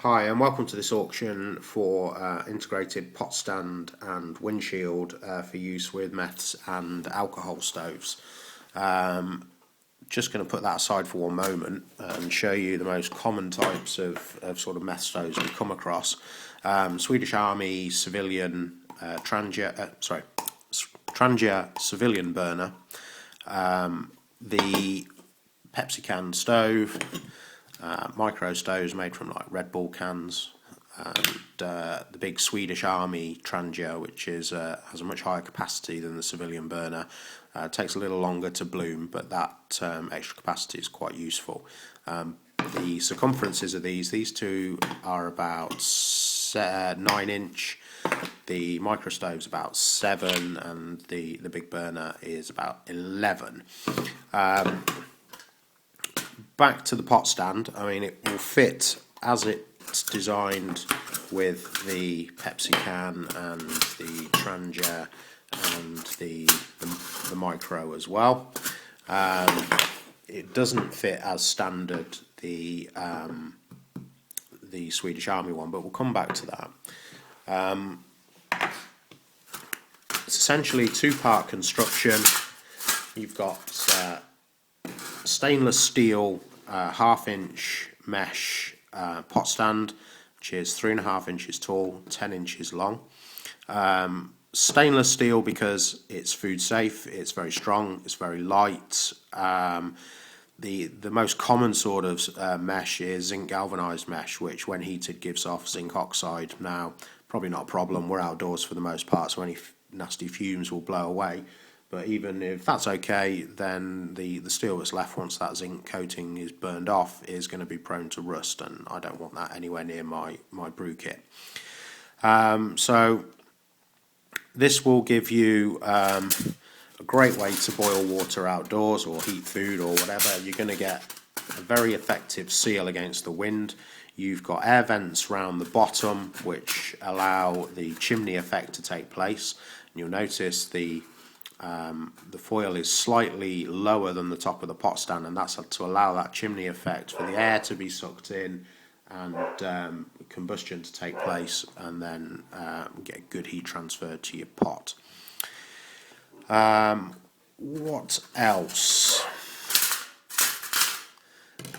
Hi and welcome to this auction for integrated pot stand and windshield for use with meths and alcohol stoves. Just going to put that aside for one moment and show you the most common types of sort of meth stoves we come across. Swedish Army civilian Trangia civilian burner, the Pepsi can stove, micro stoves made from like Red Bull cans, and the big Swedish Army Trangia, which is has a much higher capacity than the civilian burner. Takes a little longer to bloom, but that extra capacity is quite useful. The circumferences of these two are about 9 inch. The micro stove's about 7, and the big burner is about 11. Back to the pot stand. I mean, it will fit as it's designed with the Pepsi can and the Trangia and the micro as well. It doesn't fit as standard the Swedish Army one, but we'll come back to that. It's essentially two-part construction. You've got stainless steel 1/2-inch mesh pot stand, which is 3.5 inches tall, 10 inches long. Stainless steel because it's food safe, it's very strong, it's very light. The most common sort of mesh is zinc galvanized mesh, which when heated gives off zinc oxide. Now, probably not a problem, we're outdoors for the most part, so any nasty fumes will blow away. But even if that's okay, then the steel that's left once that zinc coating is burned off is going to be prone to rust, and I don't want that anywhere near my brew kit. So this will give you a great way to boil water outdoors or heat food or whatever. You're going to get a very effective seal against the wind. You've got air vents round the bottom which allow the chimney effect to take place. And you'll notice the foil is slightly lower than the top of the pot stand, and that's to allow that chimney effect for the air to be sucked in and combustion to take place, and then get good heat transferred to your pot. What else?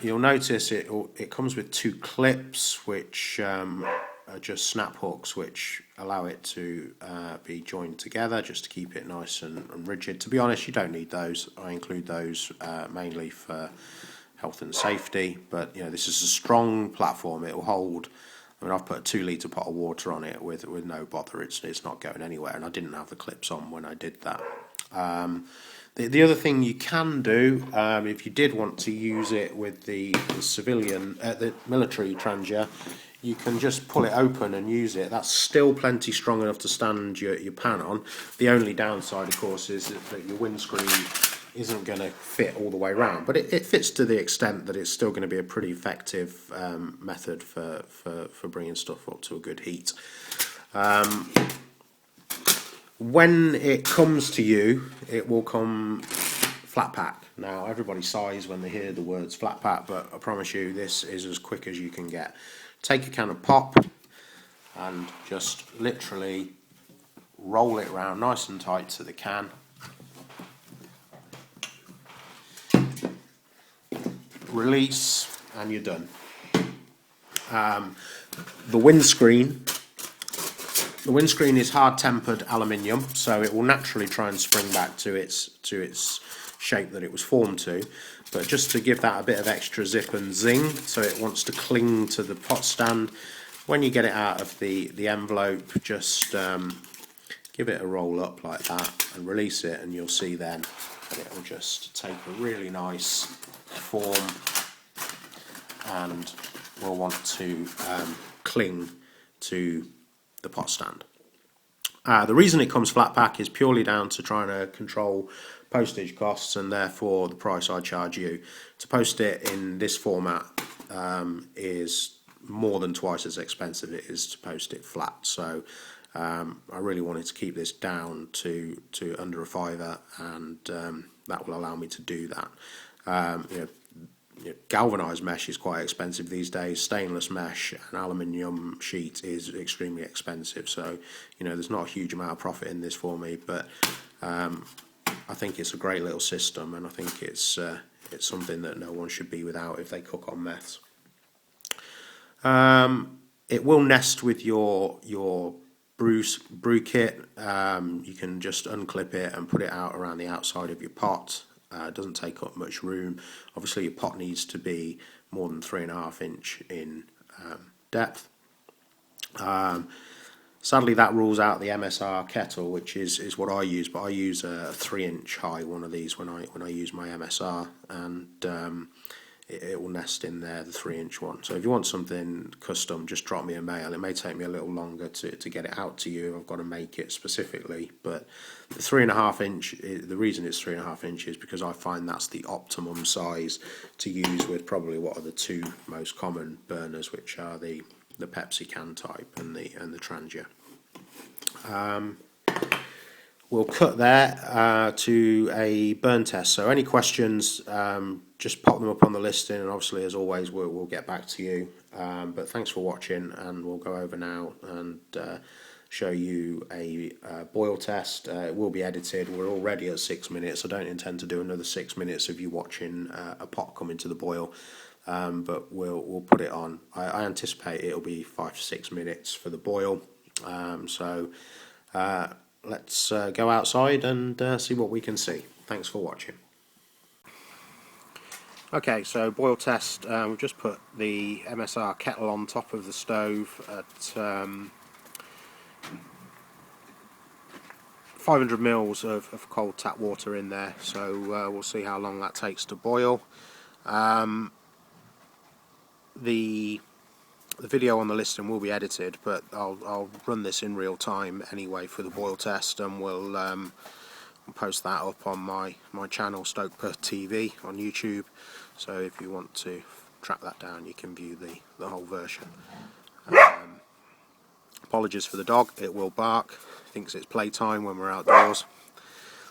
You'll notice it comes with 2 clips which are just snap hooks which allow it to be joined together just to keep it nice and rigid. To be honest, you don't need those. I include those mainly for health and safety, but you know, this is a strong platform. It will hold. I mean, I've put a 2-litre pot of water on it with no bother. It's not going anywhere, and I didn't have the clips on when I did that. The other thing you can do, if you did want to use it with the civilian, the military Trangia, you can just pull it open and use it. That's still plenty strong enough to stand your pan on. The only downside, of course, is that your windscreen isn't going to fit all the way around, but it fits to the extent that it's still going to be a pretty effective method for bringing stuff up to a good heat. When it comes to you, it will come flat pack. Now, everybody sighs when they hear the words flat pack, but I promise you this is as quick as you can get. Take a can of pop and just literally roll it round nice and tight to the can. Release, and you're done. The windscreen is hard-tempered aluminium, so it will naturally try and spring back to its shape that it was formed to. But just to give that a bit of extra zip and zing, so it wants to cling to the pot stand, when you get it out of the envelope, just give it a roll up like that and release it, and you'll see then that it will just take a really nice form and will want to cling to the pot stand. The reason it comes flat pack is purely down to trying to control postage costs, and therefore the price I charge you. To post it in this format is more than twice as expensive it is to post it flat. So I really wanted to keep this down to under a £5, and that will allow me to do that. You know, galvanized mesh is quite expensive these days. Stainless mesh and aluminium sheet is extremely expensive. So, there's not a huge amount of profit in this for me, but I think it's a great little system, and I think it's something that no one should be without if they cook on Meths. It will nest with your brew kit. You can just unclip it and put it out around the outside of your pot. It doesn't take up much room. Obviously, your pot needs to be more than 3.5 inch in depth. Sadly, that rules out the MSR kettle, which is what I use. But I use a 3-inch high one of these when I use my MSR, and it will nest in there, the 3-inch one. So if you want something custom, just drop me a mail. It may take me a little longer to get it out to you. I've got to make it specifically, but the 3.5 inch, the reason it's 3.5 inches is because I find that's the optimum size to use with probably what are the two most common burners, which are the Pepsi can type and the Trangia. We'll cut there to a burn test. So any questions, just pop them up on the listing, and obviously, as always, we'll get back to you. But thanks for watching, and we'll go over now and show you a boil test. It will be edited. We're already at 6 minutes. I don't intend to do another 6 minutes of you watching a pot come into the boil, but we'll put it on. I anticipate it'll be 5 to 6 minutes for the boil. Let's go outside and see what we can see. Thanks for watching. Okay, so boil test. We've just put the MSR kettle on top of the stove at 500 mils of cold tap water in there. So we'll see how long that takes to boil. The video on the listing will be edited, but I'll run this in real time anyway for the boil test, and we'll post that up on my channel, Stokeper TV, on YouTube. So if you want to track that down, you can view the whole version. Apologies for the dog, it will bark, thinks it's playtime when we're outdoors.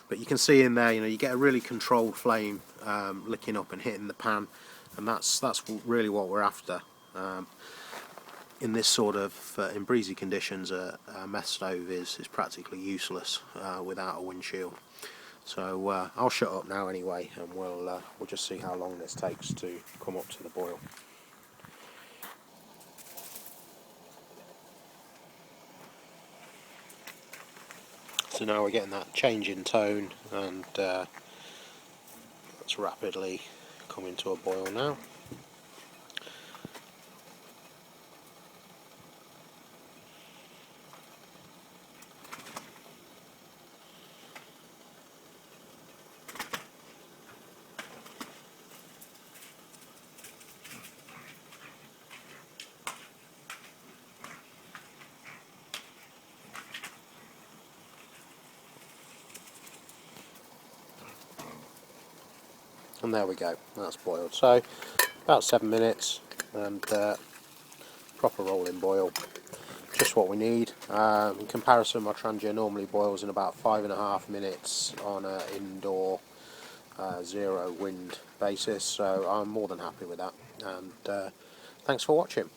But you can see in there, you get a really controlled flame licking up and hitting the pan, and that's really what we're after. In this sort of in breezy conditions, a Meths stove is practically useless without a windshield. So I'll shut up now anyway, and we'll just see how long this takes to come up to the boil. So now we're getting that change in tone, and that's rapidly coming to a boil now. And there we go, that's boiled. So about 7 minutes, and proper rolling boil, just what we need. In comparison, my Trangia normally boils in about 5.5 minutes on an indoor 0 wind basis, so I'm more than happy with that. And thanks for watching.